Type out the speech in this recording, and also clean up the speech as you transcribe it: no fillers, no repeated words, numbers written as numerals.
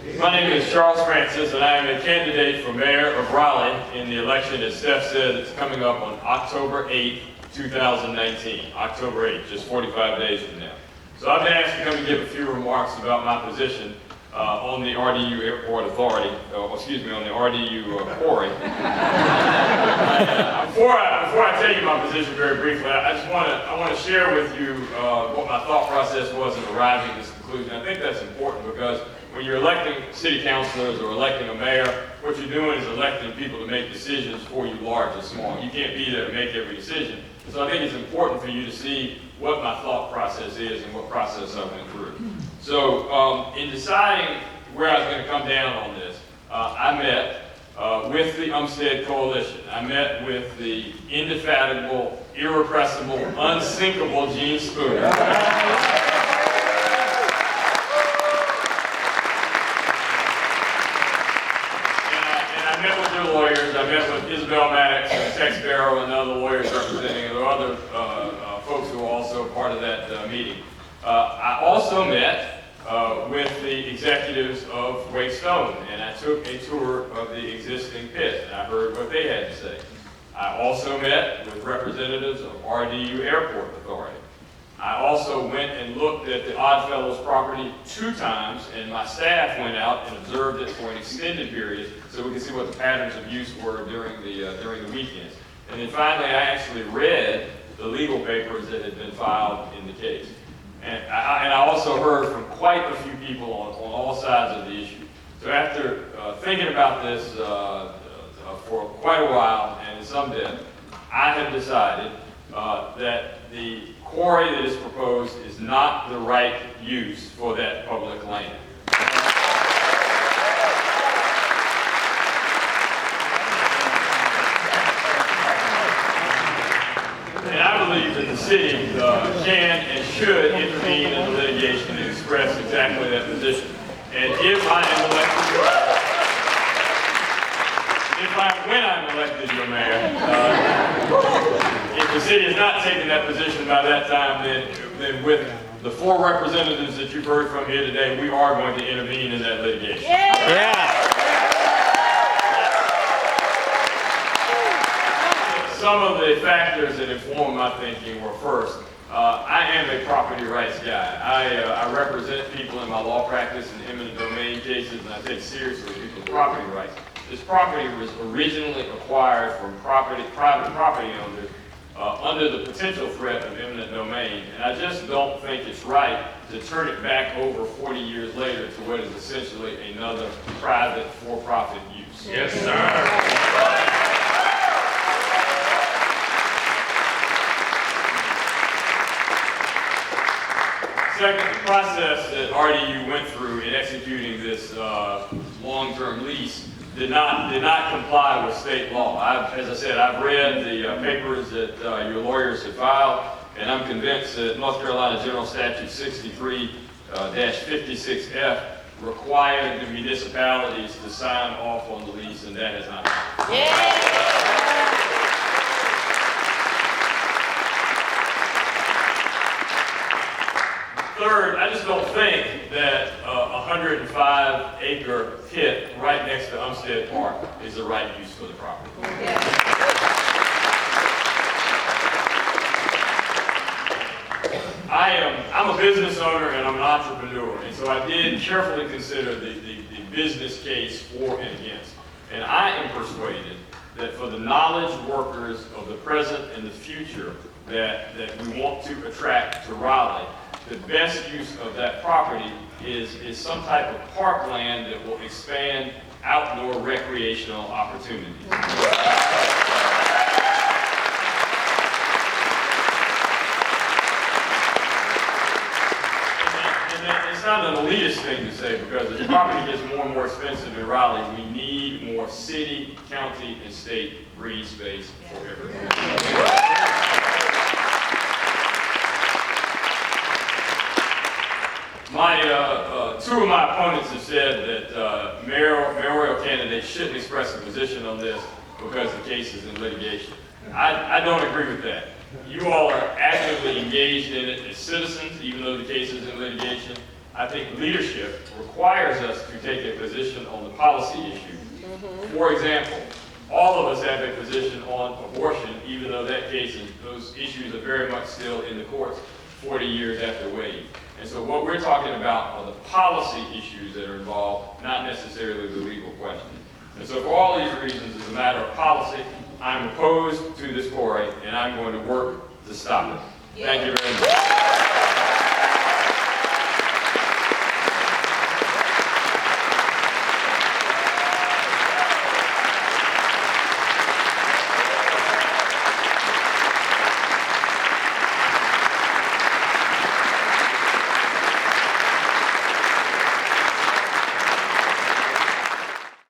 My name is Charles Francis, and I am a candidate for mayor of Raleigh in the election, as Steph said, it's coming up on October 8th, 2019. October 8th, just 45 days from now. So I've been asked to come and give a few remarks about my position on the RDU Airport Authority, on the RDU Quarry. Before I tell you my position very briefly, I want to share with you what my thought process was in arriving at this conclusion. I think that's important because when you're electing city councilors or electing a mayor, what you're doing is electing people to make decisions for you, large and small. You can't be there to make every decision. So I think it's important for you to see what my thought process is and what process I went through. So in deciding where I was going to come down on this, I met with the Umstead Coalition. I met with the indefatigable, irrepressible, unsinkable Gene Spooner. Lawyers. I met with Isabel Maddox and Tex Barrow and other lawyers representing other folks who were also part of that meeting. I also met with the executives of Wake Stone, and I took a tour of the existing pit, and I heard what they had to say. I also met with representatives of RDU Airport Authority. I also went and looked at the Oddfellows property 2 times, and my staff went out and observed it for an extended period so we could see what the patterns of use were during the weekends. And then finally, I actually read the legal papers that had been filed in the case. And I also heard from quite a few people on all sides of the issue. So after thinking about this for quite a while and in some depth, I have decided that the quarry that is proposed is not the right use for that public land. And I believe that the city can and should intervene in the litigation and express exactly that position. And when I'm elected your mayor, if the city is not taking that position by that time, then with the 4 representatives that you've heard from here today, we are going to intervene in that litigation. Some of the factors that informed my thinking were, first, I am a property rights guy. I represent people in my law practice in eminent domain cases, and I take seriously people's property rights. This property was originally acquired from private property owners under the potential threat of eminent domain, and I just don't think it's right to turn it back over 40 years later to what is essentially another private for-profit use. Yes, sir. Second, the process that RDU went through in executing this long-term lease did not comply with state law. As I said, I've read the papers that your lawyers have filed, and I'm convinced that North Carolina General Statute 63-56F required the municipalities to sign off on the lease, and that has not happened. Third, I just don't think that a 105-acre pit right next to Umstead Park is the right use for the property. I'm a business owner and I'm an entrepreneur, and so I did carefully consider the business case for and against. And I am persuaded that for the knowledge workers of the present and the future that we want to attract to Raleigh, the best use of that property is some type of parkland that will expand outdoor recreational opportunities. And it's not an elitist thing to say, because as property gets more and more expensive in Raleigh, we need more city, county, and state green space for everyone. Two of my opponents have said that mayoral candidates shouldn't express a position on this because the case is in litigation. I don't agree with that. You all are actively engaged in it as citizens, even though the case is in litigation. I think leadership requires us to take a position on the policy issue. For example, all of us have a position on abortion, even though those issues are very much still in the courts 40 years after Wade. And so what we're talking about are the policy issues that are involved, not necessarily the legal question. And so for all these reasons, as a matter of policy, I'm opposed to this quarry, and I'm going to work to stop it. Thank you very much.